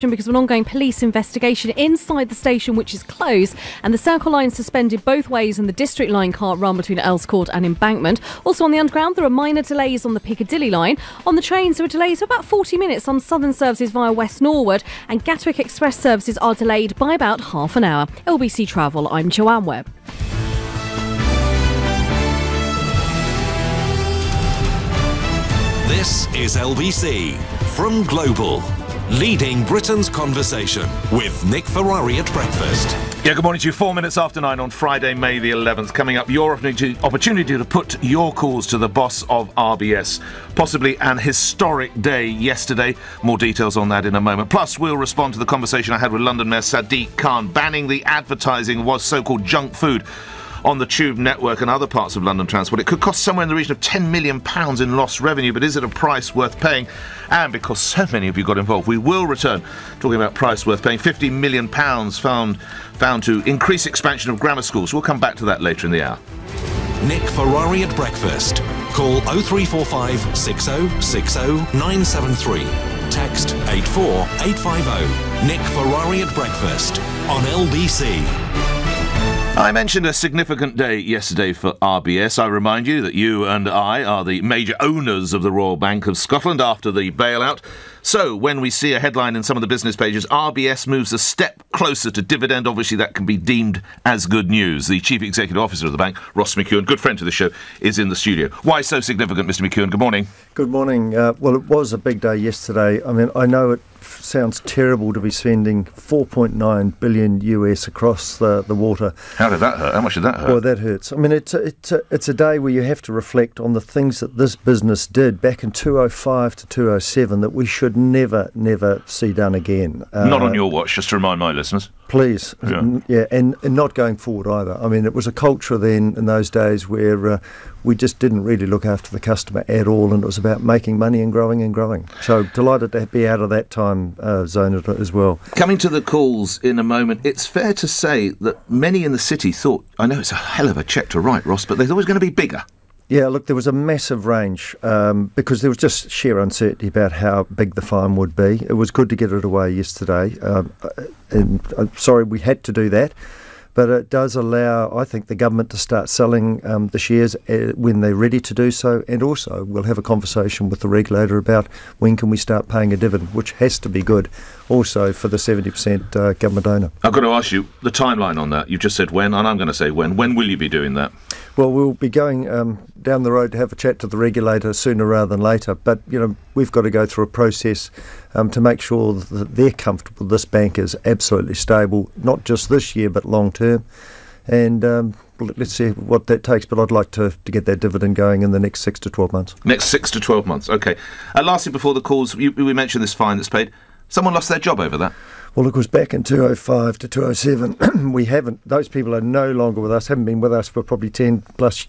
Because of an ongoing police investigation inside the station, which is closed, and the Circle Line suspended both ways and the District Line can't run between Earls Court and Embankment. Also on the Underground, there are minor delays on the Piccadilly Line. On the trains, there are delays of about 40 minutes on Southern services via West Norwood, and Gatwick Express services are delayed by about half an hour. LBC Travel, I'm Joanne Webb. This is LBC from Global, leading Britain's conversation with Nick Ferrari at breakfast. Yeah, good morning to you. 4 minutes after 9 on Friday, May the 11th. Coming up, your opportunity to put your calls to the boss of RBS. Possibly an historic day yesterday. More details on that in a moment. Plus, we'll respond to the conversation I had with London Mayor Sadiq Khan, banning the advertising was so-called junk food on the Tube network and other parts of London transport. It could cost somewhere in the region of £10 million in lost revenue, but is it a price worth paying? And because so many of you got involved, we will return talking about price worth paying. £50 million found to increase expansion of grammar schools. We'll come back to that later in the hour. Nick Ferrari at breakfast. Call 0345 60 60 973. Text 84850. Nick Ferrari at breakfast on LBC. I mentioned a significant day yesterday for RBS. I remind you that you and I are the major owners of the Royal Bank of Scotland after the bailout. So when we see a headline in some of the business pages, RBS moves a step closer to dividend, obviously that can be deemed as good news. The Chief Executive Officer of the bank, Ross McEwan, good friend to the show, is in the studio. Why so significant, Mr McEwan? Good morning. Good morning. Well, it was a big day yesterday. I mean, I know it sounds terrible to be spending $4.9 billion US across the water. How did that hurt? How much did that hurt? Well, that hurts. I mean, it's a day where you have to reflect on the things that this business did back in 2005 to 2007 that we should never see done again. Not on your watch, just to remind my listeners. Please. Yeah, and not going forward either. I mean, it was a culture then in those days where we just didn't really look after the customer at all, and it was about making money and growing and growing. So delighted to be out of that time zone as well. Coming to the calls in a moment, it's fair to say that many in the city thought, I know it's a hell of a cheque to write, Ross, but they thought it was going to be bigger. Yeah, look, there was a massive range because there was just sheer uncertainty about how big the fine would be. It was good to get it away yesterday, and I'm sorry we had to do that, but it does allow, I think, the government to start selling the shares when they're ready to do so, and also we'll have a conversation with the regulator about when can we start paying a dividend, which has to be good also for the 70% government owner. I've got to ask you the timeline on that. You've just said when, and I'm going to say when. When will you be doing that? Well, we'll be going down the road to have a chat to the regulator sooner rather than later. But, you know, we've got to go through a process to make sure that they're comfortable this bank is absolutely stable, not just this year, but long term. And let's see what that takes. But I'd like to get that dividend going in the next 6 to 12 months. Next 6 to 12 months, OK. Lastly, before the calls, we mentioned this fine that's paid. Someone lost their job over that. Well, it was back in 2005 to 2007. Those people are no longer with us, haven't been with us for probably 10 plus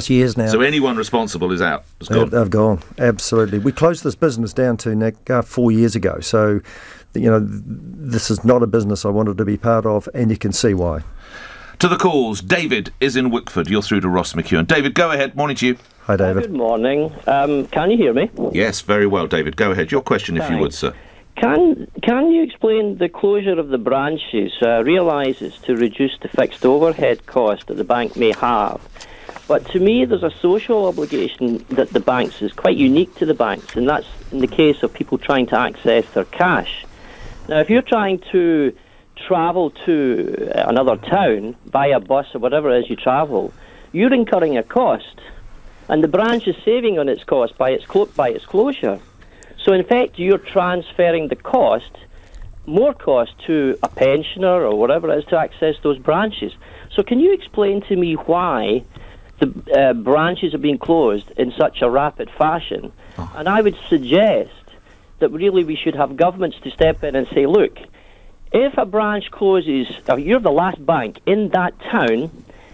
years now. So anyone responsible is out? They've gone, absolutely. We closed this business down to, Nick, 4 years ago. So, you know, this is not a business I wanted to be part of, and you can see why. To the calls, David is in Wickford. You're through to Ross McEwan. David, go ahead. Morning to you. Hi, David. Good morning. Can you hear me? Yes, very well, David. Go ahead. Your question, if you would, sir. Can you explain the closure of the branches? I realise it's to reduce the fixed overhead cost that the bank may have. But to me, there's a social obligation that the banks is quite unique to the banks, and that's in the case of people trying to access their cash. Now, if you're trying to travel to another town via bus or whatever it is you travel, you're incurring a cost, and the branch is saving on its cost by its closure. So, in fact, you're transferring the cost, more cost, to a pensioner or whatever it is to access those branches. So can you explain to me why the branches are being closed in such a rapid fashion? And I would suggest that really we should have governments to step in and say, look, if a branch closes, you're the last bank in that town,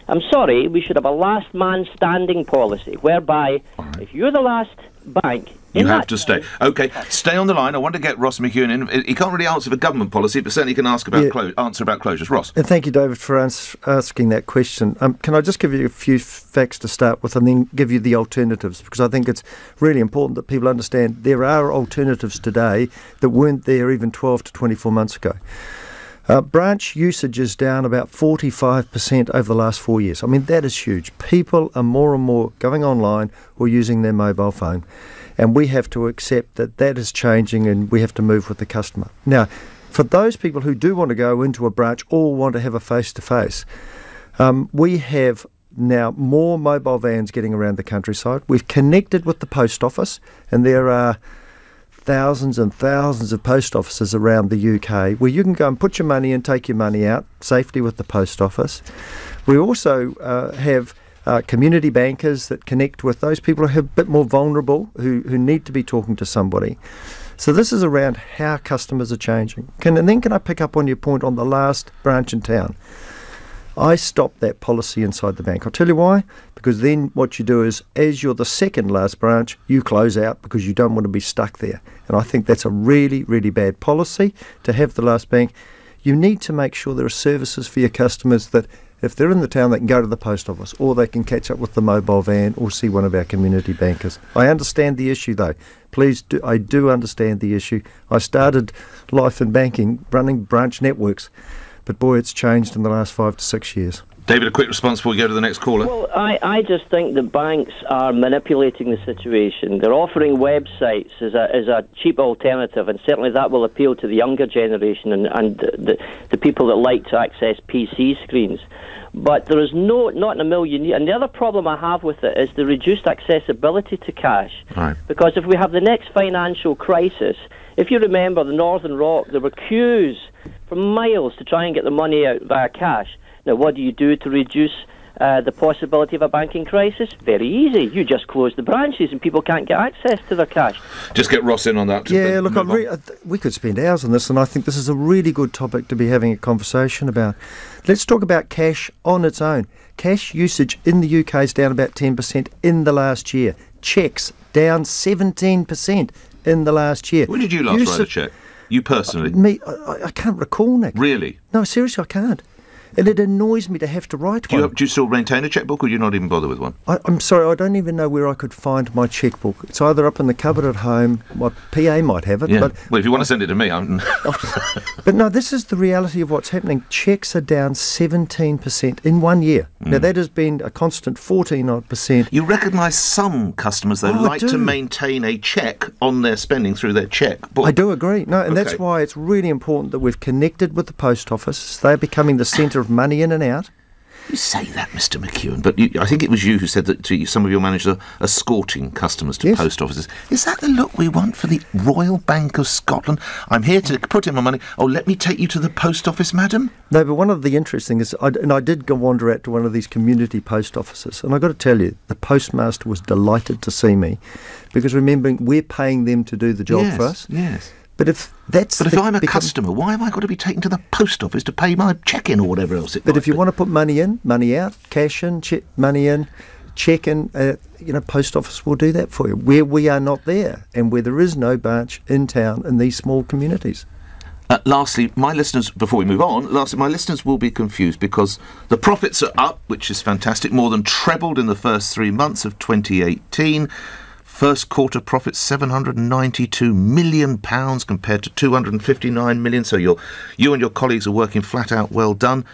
I'm sorry, we should have a last man standing policy, whereby if you're the last bank You have to stay. OK, stay on the line. I want to get Ross McEwan in. He can't really answer for government policy, but certainly can ask about answer about closures. Ross. And thank you, David, for asking that question. Can I just give you a few facts to start with and then give you the alternatives? Because I think it's really important that people understand there are alternatives today that weren't there even 12 to 24 months ago. Branch usage is down about 45% over the last 4 years. I mean, that is huge. People are more and more going online or using their mobile phone. And we have to accept that that is changing and we have to move with the customer. Now, for those people who do want to go into a branch or want to have a face-to-face, we have now more mobile vans getting around the countryside. We've connected with the post office, and there are thousands and thousands of post offices around the UK where you can go and put your money in, take your money out safely with the post office. We also have community bankers that connect with those people who are a bit more vulnerable, who need to be talking to somebody. So this is around how customers are changing. Can I pick up on your point on the last branch in town? I stopped that policy inside the bank. I'll tell you why. Because then what you do is, as you're the second last branch, you close out because you don't want to be stuck there. And I think that's a really, really bad policy to have the last bank. You need to make sure there are services for your customers that if they're in the town, they can go to the post office or they can catch up with the mobile van or see one of our community bankers. I understand the issue, though. I do understand the issue. I started life in banking running branch networks, but boy, it's changed in the last 5 to 6 years. David, a quick response before we go to the next caller. Well, I just think the banks are manipulating the situation. They're offering websites as a cheap alternative, and certainly that will appeal to the younger generation and the people that like to access PC screens. But there is not in a million. And the other problem I have with it is the reduced accessibility to cash. Right. Because if we have the next financial crisis, if you remember the Northern Rock, there were queues for miles to try and get the money out via cash. Now, what do you do to reduce the possibility of a banking crisis? Very easy. You just close the branches and people can't get access to their cash. Just get Ross in on that. Yeah, look, we could spend hours on this, and I think this is a really good topic to be having a conversation about. Let's talk about cash on its own. Cash usage in the UK is down about 10% in the last year. Cheques down 17% in the last year. When did you last write a cheque? You personally? Me, I can't recall, Nick. Really? No, seriously, I can't. And it annoys me to have to write one. Do you still maintain a chequebook, or do you not even bother with one? I'm sorry, I don't even know where I could find my chequebook. It's either up in the cupboard at home. My PA might have it. Yeah. But well, if you want to send it to me, I'm... But no, this is the reality of what's happening. Cheques are down 17% in 1 year. Now, that has been a constant 14-odd%. You recognise some customers, though, like to maintain a cheque on their spending through their chequebook. I do agree. No, and that's why it's really important that we've connected with the post office. They're becoming the centre of money in and out. You say that, Mr. McEwan, but I think it was you who said that some of your managers are escorting customers to post offices. Is that the look we want for the Royal Bank of Scotland? I'm here to put in my money. Oh, let me take you to the post office, madam? No, but one of the interesting is, I did go wander out to one of these community post offices, and I've got to tell you, the postmaster was delighted to see me, because remembering we're paying them to do the job for us. Yes. But if I'm a customer, why have I got to be taken to the post office to pay my check-in or whatever else it might be? But if you want to put money in, money out, cash in, money in, check in, post office will do that for you. Where we are not there, and where there is no branch in town in these small communities. Lastly, my listeners, before we move on, my listeners will be confused because the profits are up, which is fantastic, more than trebled in the first 3 months of 2018. First quarter profit £792 million compared to £259 million. So you and your colleagues are working flat out. Well done.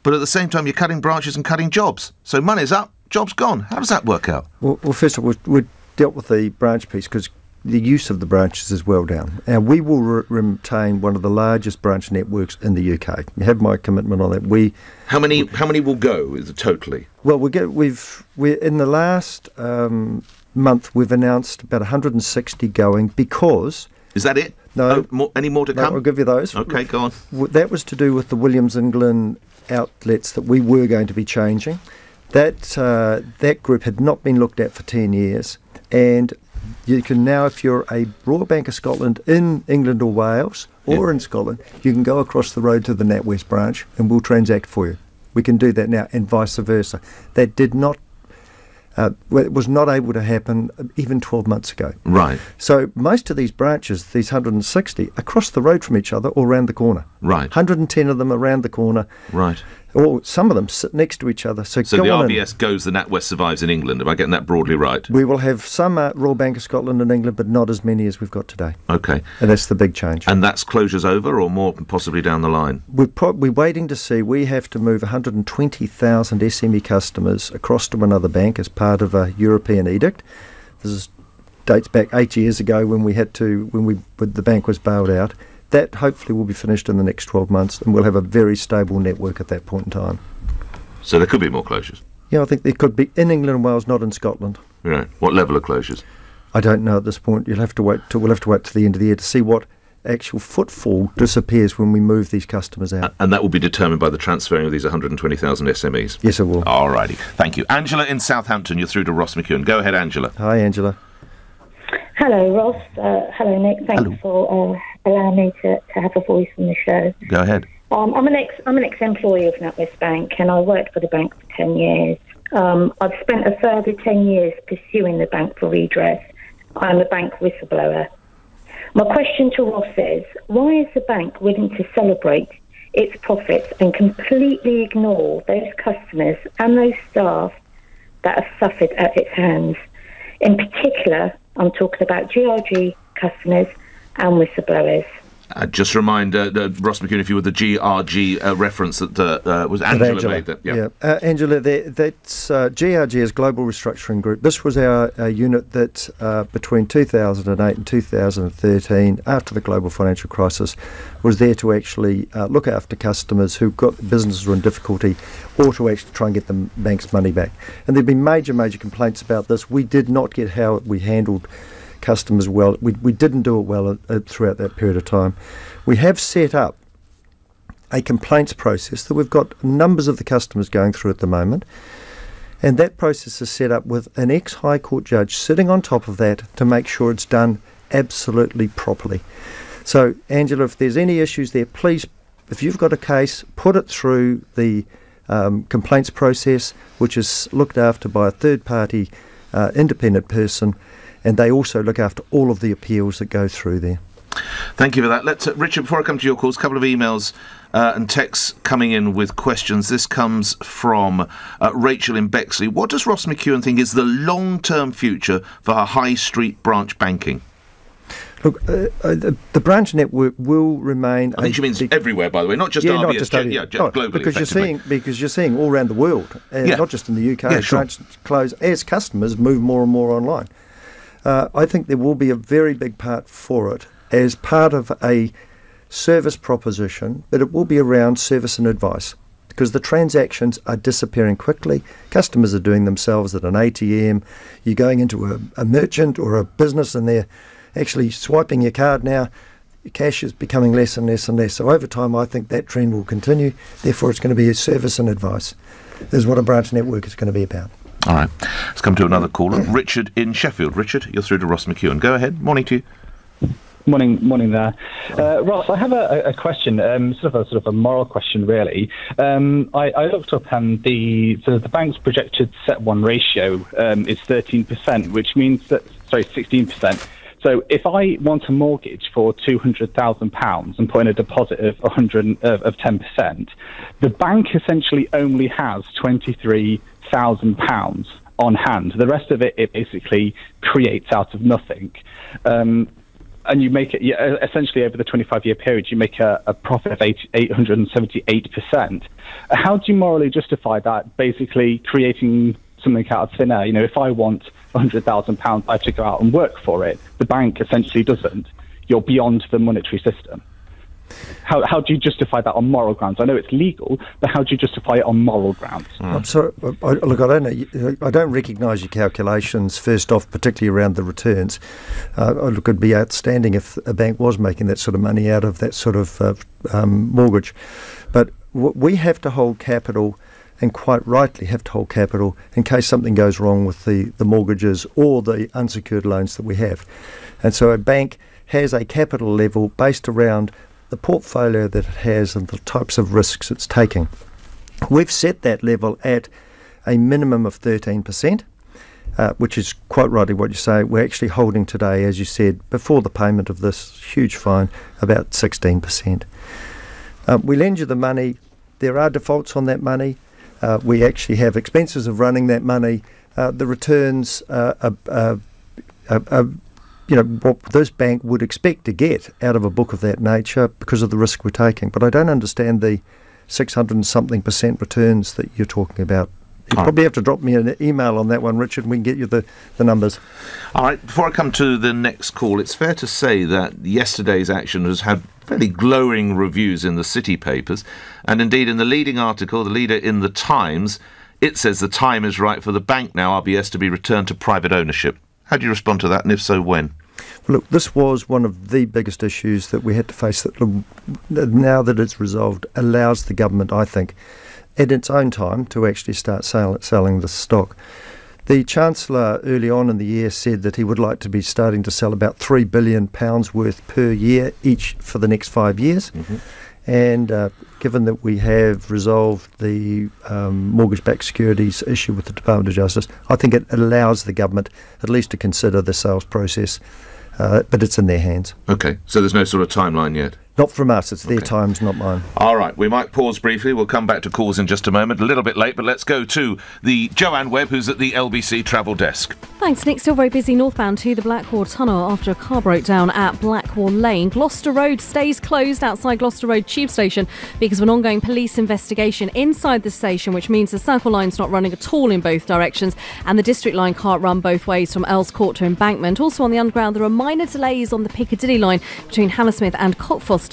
But at the same time, you're cutting branches and cutting jobs. So money's up, jobs gone. How does that work out? Well, first of all, we dealt with the branch piece because the use of the branches is well down. And we will retain one of the largest branch networks in the UK. You have my commitment on that. How many will go totally? Well, we're in the last month we've announced about 160 going because... Is that it? No. Any more to come? I'll give you those. Okay, go on. That was to do with the Williams England outlets that we were going to be changing. That group had not been looked at for 10 years, and you can now, if you're a Royal Bank of Scotland in England or Wales or in Scotland, you can go across the road to the NatWest branch and we'll transact for you. We can do that now, and vice versa. That did not Well, it was not able to happen even 12 months ago. Right. So most of these branches, these 160, across the road from each other or around the corner. Right. 110 of them around the corner. Right. Or some of them sit next to each other. So the go on RBS goes, the NatWest survives in England. Am I getting that broadly right? We will have some Royal Bank of Scotland in England, but not as many as we've got today. Okay. And that's the big change. And that's closures over or more possibly down the line? We're waiting to see. We have to move 120,000 SME customers across to another bank as part of a European edict. This dates back 8 years ago when the bank was bailed out. That hopefully will be finished in the next 12 months, and we'll have a very stable network at that point in time. So there could be more closures? Yeah, I think there could be in England and Wales, not in Scotland. Right. What level of closures? I don't know at this point. We'll have to wait till the end of the year to see what actual footfall disappears when we move these customers out. And that will be determined by the transferring of these 120,000 SMEs? Yes, it will. All righty. Thank you. Angela in Southampton, you're through to Ross McEwan. Go ahead, Angela. Hi, Angela. Hello, Ross. Hello, Nick. Thanks for allowing me to have a voice on the show. Go ahead. I'm an ex-employee of NatWest Bank, and I worked for the bank for 10 years. I've spent a further 10 years pursuing the bank for redress. I'm a bank whistleblower. My question to Ross is, why is the bank willing to celebrate its profits and completely ignore those customers and those staff that have suffered at its hands? In particular, I'm talking about GRG customers and whistleblowers. Just remind Ross McEwan, if you were the GRG reference that was Angela made. That, yeah. Angela, that's GRG is Global Restructuring Group. This was our unit that between 2008 and 2013, after the global financial crisis, was there to actually look after customers who got businesses were in difficulty, or to actually try and get the bank's money back. And there've been major complaints about this. We did not get how we handled customers well. We didn't do it well throughout that period of time. We have set up a complaints process that we've got numbers of the customers going through at the moment, and that process is set up with an ex-High Court judge sitting on top of that to make sure it's done absolutely properly. So, Angela, if there's any issues there, please, if you've got a case, put it through the complaints process, which is looked after by a third-party independent person, and they also look after all of the appeals that go through there. Thank you for that. Let's Richard, before I come to your calls, a couple of emails and texts coming in with questions. This comes from Rachel in Bexley. What does Ross McEwan think is the long-term future for her high street branch banking? Look, the branch network will remain. I think she means everywhere, by the way, not just RBS, not just globally. Because you're seeing all around the world, not just in the UK. Branches close as customers move more and more online. I think there will be a very big part for it as part of a service proposition, but it will be around service and advice, because the transactions are disappearing quickly. Customers are doing themselves at an ATM. You're going into a merchant or a business and they're actually swiping your card now. Cash is becoming less and less and less. So over time, I think that trend will continue. Therefore, it's going to be a service and advice. This is what a branch network is going to be about. All right. Let's come to another caller. Richard in Sheffield. Richard, you're through to Ross McEwan. Go ahead. Morning to you. Morning there. Ross, I have a question, sort of a moral question, really. I looked up and the bank's projected CET1 ratio is 13%, which means that, 16%. So if I want a mortgage for £200,000 and put in a deposit of 10%, the bank essentially only has £23,000 on hand. The rest of it basically creates out of nothing. And you make it, essentially over the 25-year period, you make a profit of 878%. How do you morally justify that, basically creating something out of thin air? If I want £100,000, I have to go out and work for it. The bank essentially doesn't. You're beyond the monetary system. How do you justify that on moral grounds? I know it's legal, but how do you justify it on moral grounds? I'm sorry. Look, I don't know. I don't recognise your calculations. First off, particularly around the returns. Look, it'd be outstanding if a bank was making that sort of money out of that sort of mortgage. But we have to hold capital, and quite rightly have to hold capital in case something goes wrong with the mortgages or the unsecured loans that we have. And so a bank has a capital level based around the portfolio that it has and the types of risks it's taking. We've set that level at a minimum of 13%, which is quite rightly what you say. We're actually holding today, as you said, before the payment of this huge fine, about 16%. We lend you the money. There are defaults on that money. We actually have expenses of running that money. The returns are what this bank would expect to get out of a book of that nature because of the risk we're taking. But I don't understand the 600 and something % returns that you're talking about. You probably have to drop me an email on that one, Richard, and we can get you the numbers. All right, before I come to the next call, it's fair to say that yesterday's action has had fairly glowing reviews in the city papers, and indeed in the leading article, the leader in the Times, it says the time is right for the bank now, RBS, to be returned to private ownership. How do you respond to that, and if so, when? Well, look, this was one of the biggest issues that we had to face that now that it's resolved allows the government, I think, at its own time to actually start selling the stock. The Chancellor early on in the year said that he would like to be starting to sell about £3 billion worth per year each for the next 5 years. Mm-hmm. And given that we have resolved the mortgage-backed securities issue with the Department of Justice, I think it allows the government at least to consider the sales process, but it's in their hands. OK, so there's no sort of timeline yet? Not from us, it's their times, not mine. All right, we might pause briefly. We'll come back to calls in just a moment. A little bit late, but let's go to the Joanne Webb, who's at the LBC travel desk. Thanks, Nick. Still very busy northbound to the Blackwall Tunnel after a car broke down at Blackwall Lane. Gloucester Road stays closed outside Gloucester Road Tube Station because of an ongoing police investigation inside the station, which means the Circle Line's not running at all in both directions, and the District Line can't run both ways from Earls Court to Embankment. Also on the Underground, there are minor delays on the Piccadilly Line between Hammersmith and Cockfosters.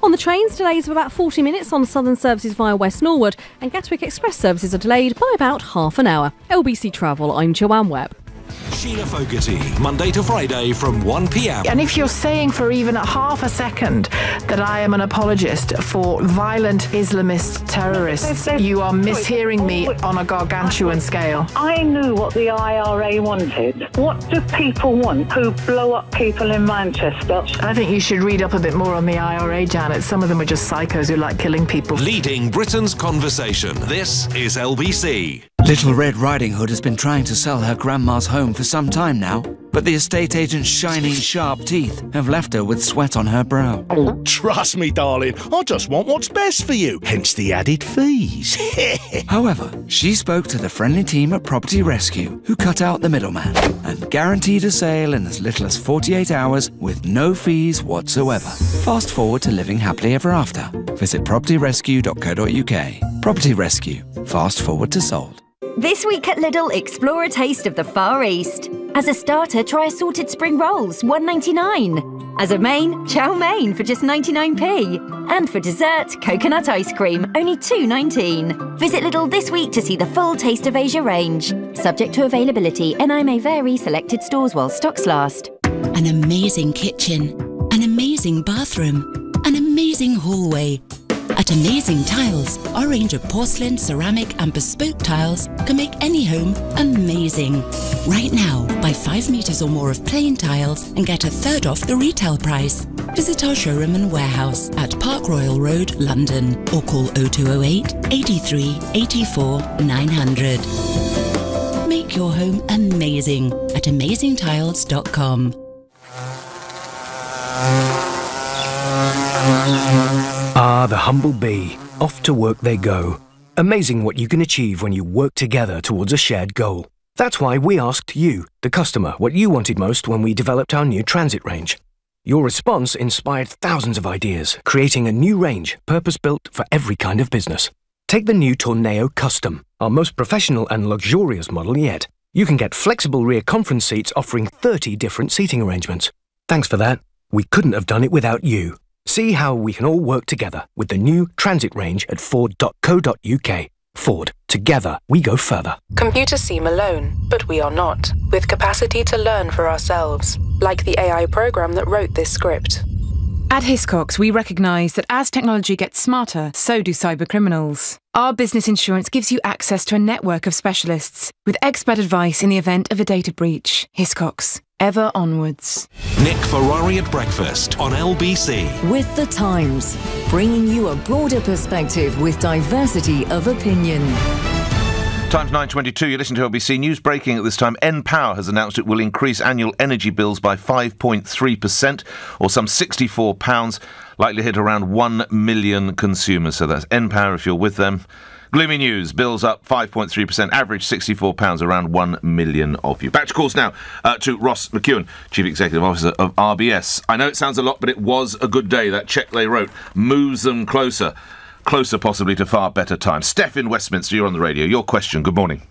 On the trains, delays of about 40 minutes on Southern services via West Norwood, and Gatwick Express services are delayed by about half an hour. LBC Travel, I'm Joanne Webb. Sheila Fogarty, Monday to Friday from 1 p.m. And if you're saying for even half a second that I am an apologist for violent Islamist terrorists, you are mishearing me on a gargantuan scale. I knew what the IRA wanted. What do people want who blow up people in Manchester? I think you should read up a bit more on the IRA, Janet. Some of them are just psychos who like killing people. Leading Britain's conversation. This is LBC. Little Red Riding Hood has been trying to sell her grandma's home for some time now, but the estate agent's shining, sharp teeth have left her with sweat on her brow. Trust me, darling, I just want what's best for you, hence the added fees. However, she spoke to the friendly team at Property Rescue, who cut out the middleman and guaranteed a sale in as little as 48 hours with no fees whatsoever. Fast forward to living happily ever after. Visit propertyrescue.co.uk. Property Rescue. Fast forward to sold. This week at Lidl, explore a taste of the Far East. As a starter, try assorted spring rolls, $1.99. As a main, chow mein for just 99p. And for dessert, coconut ice cream, only $2.19. Visit Lidl this week to see the full Taste of Asia range. Subject to availability, NI may vary, selected stores while stocks last. An amazing kitchen, an amazing bathroom, an amazing hallway. At Amazing Tiles, our range of porcelain, ceramic and bespoke tiles can make any home amazing. Right now, buy 5 metres or more of plain tiles and get a third off the retail price. Visit our showroom and warehouse at Park Royal Road, London, or call 0208 83 84 900. Make your home amazing at amazingtiles.com. Ah, the humble bee. Off to work they go. Amazing what you can achieve when you work together towards a shared goal. That's why we asked you, the customer, what you wanted most when we developed our new transit range. Your response inspired thousands of ideas, creating a new range purpose-built for every kind of business. Take the new Tornado Custom, our most professional and luxurious model yet. You can get flexible rear conference seats offering 30 different seating arrangements. Thanks for that. We couldn't have done it without you. See how we can all work together with the new transit range at Ford.co.uk. Ford. Together, we go further. Computers seem alone, but we are not, with capacity to learn for ourselves, like the AI program that wrote this script. At Hiscox, we recognise that as technology gets smarter, so do cybercriminals. Our business insurance gives you access to a network of specialists with expert advice in the event of a data breach. Hiscox. Ever onwards. Nick Ferrari at breakfast on LBC. With The Times, bringing you a broader perspective with diversity of opinion. Time's 9:22. You're listening to LBC News. Breaking at this time, Npower has announced it will increase annual energy bills by 5.3%, or some £64, likely hit around 1 million consumers. So that's Npower if you're with them. Gloomy news. Bills up 5.3%, average £64, around 1 million of you. Back to calls now to Ross McEwan, Chief Executive Officer of RBS. I know it sounds a lot, but it was a good day. That cheque they wrote moves them closer possibly to far better times. Steph in Westminster, you're on the radio. Your question. Good morning.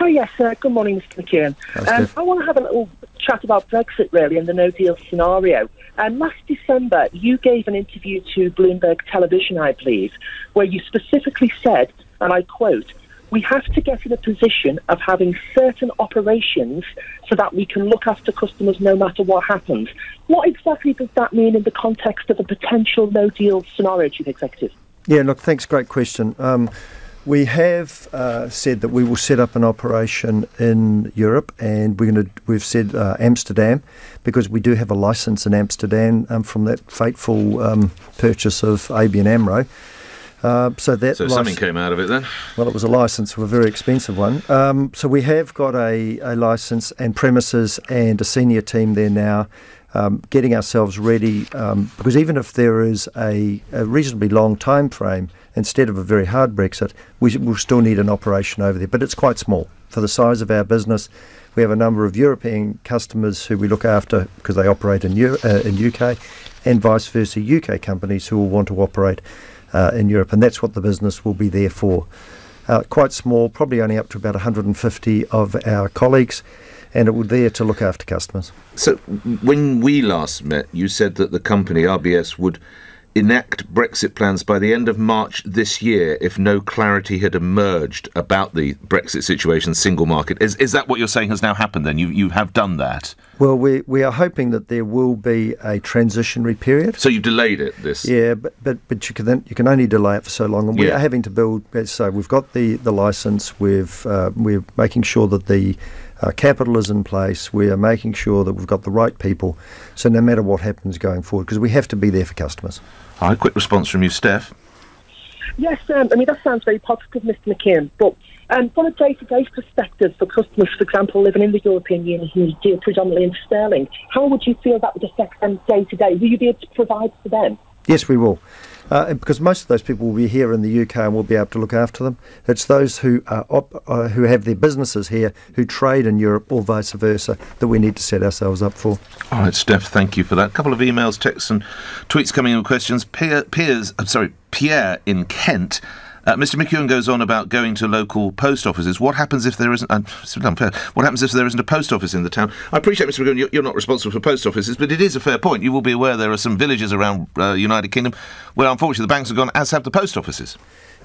Oh, yes. Good morning, Mr McEwan. I want to have a little chat about Brexit, really, and the no-deal scenario. Last December, you gave an interview to Bloomberg Television, I believe, where you specifically said, and I quote, "We have to get in a position of having certain operations so that we can look after customers no matter what happens." What exactly does that mean in the context of a potential no-deal scenario, Chief Executive? Yeah, look, thanks. Great question. We have said that we will set up an operation in Europe, and we've said Amsterdam, because we do have a licence in Amsterdam from that fateful purchase of ABN AMRO. So something came out of it then? Well, it was a licence, a very expensive one. So we have got a licence and premises and a senior team there now, getting ourselves ready, because even if there is a reasonably long time frame, instead of a very hard Brexit, we will still need an operation over there. But it's quite small for the size of our business. We have a number of European customers who we look after because they operate in UK, and vice versa, UK companies who will want to operate in Europe, and that's what the business will be there for. Quite small, probably only up to about 150 of our colleagues, and it will be there to look after customers. So when we last met, you said that the company, RBS, would enact Brexit plans by the end of March this year if no clarity had emerged about the Brexit situation, single market. Is that what you're saying has now happened then? You have done that? Well, we are hoping that there will be a transitionary period. So you've delayed it, this? Yeah, but you can only delay it for so long. And we are having to build, so we've got the licence, we're making sure that the capital is in place, we are making sure that we've got the right people, so no matter what happens going forward, because we have to be there for customers. All right, quick response from you, Steph. Yes, that sounds very positive, Mr McKeon, but from a day-to-day perspective for customers, for example, living in the European Union who deal predominantly in sterling, how would you feel that would affect them day-to-day? Will you be able to provide for them? Yes, we will. Because most of those people will be here in the UK and we'll be able to look after them. It's those who who have their businesses here, who trade in Europe or vice versa, that we need to set ourselves up for. All right, Steph, thank you for that. A couple of emails, texts and tweets coming in with questions. Pierre in Kent. Mr McEwan goes on about going to local post offices. What happens if there isn't? What happens if there isn't a post office in the town? I appreciate, Mr McEwan, you're not responsible for post offices, but it is a fair point. You will be aware there are some villages around United Kingdom where, unfortunately, the banks have gone, as have the post offices.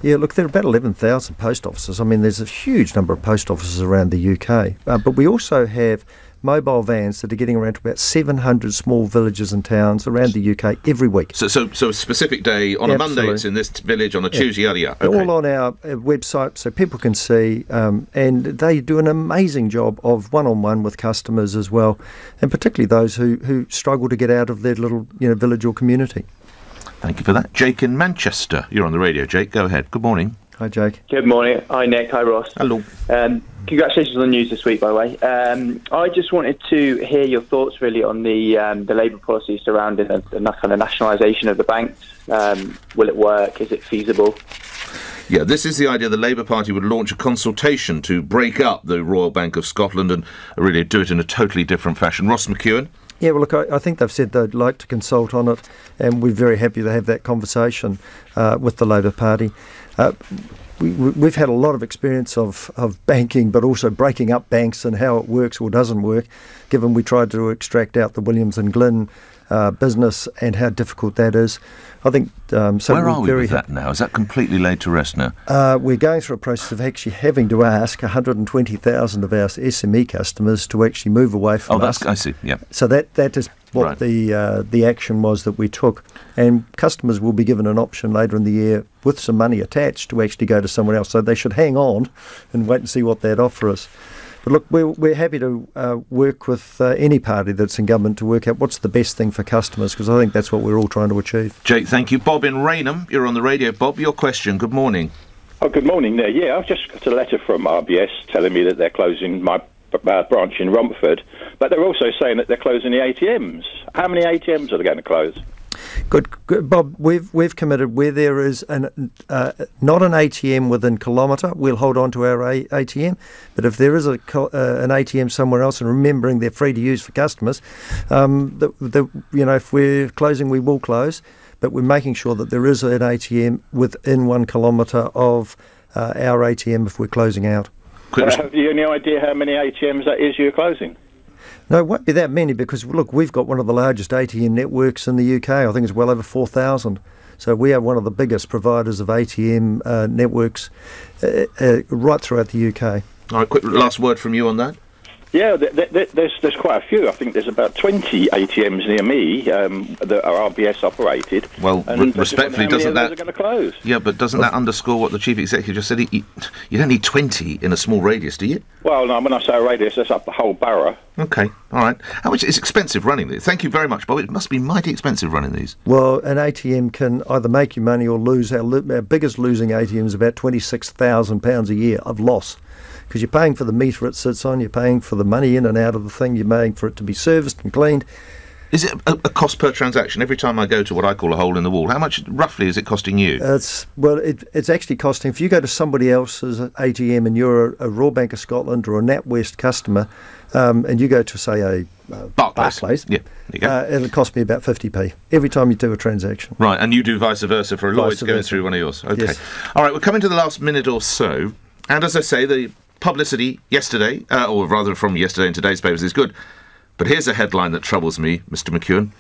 Yeah, look, there are about 11,000 post offices. I mean, there's a huge number of post offices around the UK, but we also have mobile vans that are getting around to about 700 small villages and towns around the UK every week. So a specific day, on a Monday it's in this village, on a Tuesday, okay. All on our website so people can see, and they do an amazing job of one-on-one with customers as well, and particularly those who struggle to get out of their little village or community. Thank you for that. Jake in Manchester, you're on the radio. Jake, go ahead. Good morning. Hi, Jake. Good morning. Hi, Nick. Hi, Ross. Hello. Congratulations on the news this week, by the way. I just wanted to hear your thoughts, really, on the Labour policy surrounding the kind of nationalisation of the banks. Will it work? Is it feasible? Yeah, this is the idea the Labour Party would launch a consultation to break up the Royal Bank of Scotland and really do it in a totally different fashion. Ross McEwan? Yeah, well, look, I think they've said they'd like to consult on it, and we're very happy to have that conversation with the Labour Party. We've had a lot of experience of banking, but also breaking up banks and how it works or doesn't work, given we tried to extract out the Williams and Glyn business and how difficult that is. I think so. Where are we with that now? Is that completely laid to rest now? We're going through a process of actually having to ask 120,000 of our SME customers to actually move away from us. I see, yeah. So that is what the action was that we took. And customers will be given an option later in the year with some money attached to actually go to someone else. So they should hang on and wait and see what that offer is. But look, we're happy to work with any party that's in government to work out what's the best thing for customers, because I think that's what we're all trying to achieve. Jake, thank you. Bob in Raynham, you're on the radio. Bob, your question. Good morning. Oh, good morning there. Yeah, I've just got a letter from RBS telling me that they're closing my branch in Romford, but they're also saying that they're closing the ATMs. How many ATMs are they going to close? Good, Bob. We've committed where there is not an ATM within kilometre, we'll hold on to our ATM. But if there is an ATM somewhere else, and remembering they're free to use for customers, if we're closing, we will close. But we're making sure that there is an ATM within 1 kilometre of our ATM if we're closing out. Have you any idea how many ATMs that is you're closing? No, it won't be that many because, look, we've got one of the largest ATM networks in the UK. I think it's well over 4,000. So we are one of the biggest providers of ATM networks right throughout the UK. All right, quick last word from you on that. Yeah, there's quite a few. I think there's about 20 ATMs near me that are RBS operated. Well, respectfully, doesn't that... Are going to close? Yeah, but doesn't that underscore what the chief executive just said? You don't need 20 in a small radius, do you? Well, no, when I say a radius, that's up the whole borough. Okay, all right. How much? It's expensive running these. Thank you very much, Bob. It must be mighty expensive running these. Well, an ATM can either make you money or lose. Our biggest losing ATM is about £26,000 a year of loss. Because you're paying for the meter it sits on, you're paying for the money in and out of the thing, you're paying for it to be serviced and cleaned. Is it a cost per transaction? Every time I go to what I call a hole in the wall, how much roughly is it costing you? It's actually costing, if you go to somebody else's ATM and you're a Royal Bank of Scotland or a NatWest customer, and you go to, say, a Barclays, yeah, there you go. It'll cost me about 50p every time you do a transaction. Right, and you do vice versa for a Lloyd's going through one of yours. Okay. Yes. All right, we're coming to the last minute or so, and as I say, the publicity yesterday, or rather from yesterday in today's papers, is good. But here's a headline that troubles me, Mr. McEwan.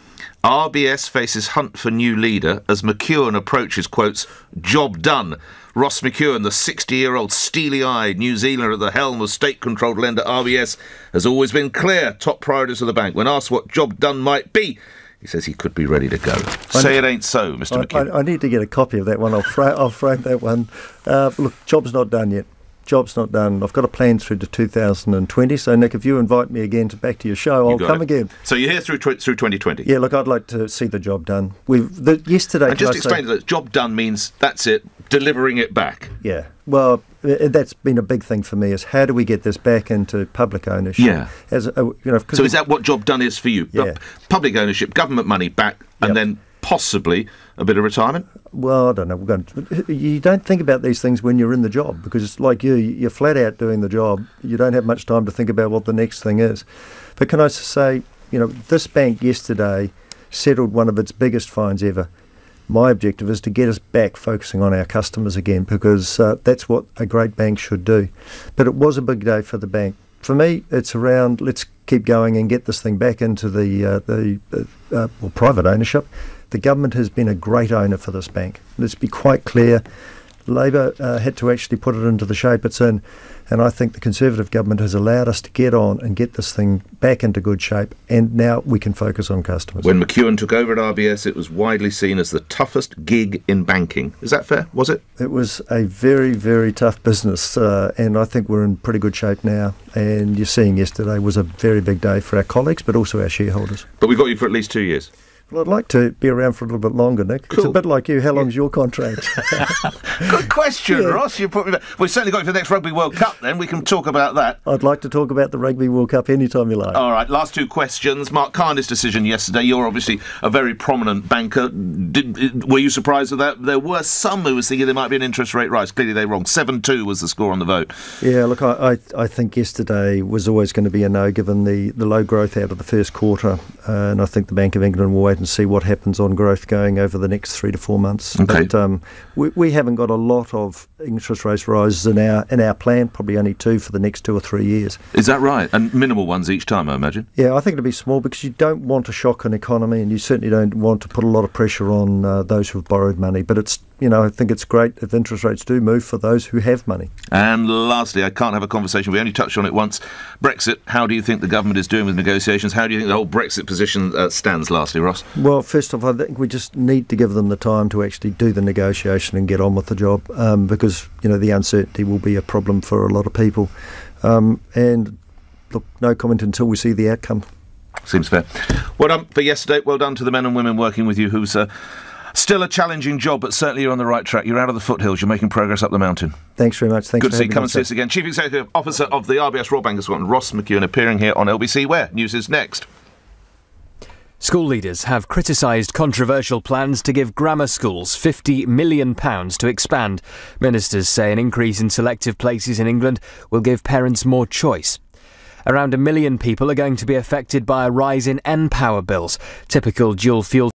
RBS faces hunt for new leader as McEwan approaches, quotes, job done. Ross McEwan, the 60-year-old steely-eyed New Zealander at the helm of state-controlled lender RBS, has always been clear top priorities of the bank. When asked what job done might be, he says he could be ready to go. Say it ain't so, Mr. McEwan. I need to get a copy of that one. I'll frame that one. Look, job's not done yet. Job's not done. I've got a plan through to 2020. So, Nick, if you invite me again back to your show, I'll come again. So you're here through 2020? Yeah, look, I'd like to see the job done. Yesterday... And just explain that job done means that's it, delivering it back. Yeah. Well, that's been a big thing for me, is how do we get this back into public ownership? Yeah. So is that what job done is for you? Yeah. Public ownership, government money back, and then possibly a bit of retirement? Well, I don't know. You don't think about these things when you're in the job, because it's like you're flat out doing the job. You don't have much time to think about what the next thing is. But can I say, this bank yesterday settled one of its biggest fines ever. My objective is to get us back focusing on our customers again, because that's what a great bank should do. But it was a big day for the bank. For me, it's around let's keep going and get this thing back into the private ownership. The government has been a great owner for this bank. Let's be quite clear. Labor had to actually put it into the shape it's in, and I think the Conservative government has allowed us to get on and get this thing back into good shape, and now we can focus on customers. When McEwan took over at RBS, it was widely seen as the toughest gig in banking. Is that fair? Was it? It was a very, very tough business, and I think we're in pretty good shape now, and you're seeing yesterday was a very big day for our colleagues, but also our shareholders. But we've got you for at least 2 years. Well, I'd like to be around for a little bit longer, Nick. Cool. It's a bit like you. How long's your contract? Good question, Ross. You put me back. We've certainly got you for the next Rugby World Cup, then. We can talk about that. I'd like to talk about the Rugby World Cup anytime you like. All right, last two questions. Mark Carney's decision yesterday. You're obviously a very prominent banker. Were you surprised with that? There were some who were thinking there might be an interest rate rise. Clearly they're wrong. 7-2 was the score on the vote. Yeah, look, I think yesterday was always going to be a no, given the low growth out of the first quarter. And I think the Bank of England will wait and see what happens on growth going over the next 3 to 4 months. Okay. But we haven't got a lot of interest rate rises in our plan, probably only 2 for the next 2 or 3 years. Is that right? And minimal ones each time, I imagine? Yeah, I think it'll be small, because you don't want to shock an economy, and you certainly don't want to put a lot of pressure on those who have borrowed money. But it's, I think it's great if interest rates do move for those who have money. And lastly, I can't have a conversation, we only touched on it once. Brexit, how do you think the government is doing with negotiations? How do you think the whole Brexit position stands, lastly, Ross? Well, first off, I think we just need to give them the time to actually do the negotiation and get on with the job, because, the uncertainty will be a problem for a lot of people. And look, no comment until we see the outcome. Seems fair. Well done for yesterday. Well done to the men and women working with you whose Still a challenging job, but certainly you're on the right track. You're out of the foothills. You're making progress up the mountain. Thanks very much. Thanks Good for to see you. having Come me, and see us again. Chief Executive Officer of the RBS Royal Bank of Scotland, Ross McEwan, appearing here on LBC, where news is next. School leaders have criticised controversial plans to give grammar schools £50 million to expand. Ministers say an increase in selective places in England will give parents more choice. Around 1 million people are going to be affected by a rise in N-Power bills. Typical dual-fuel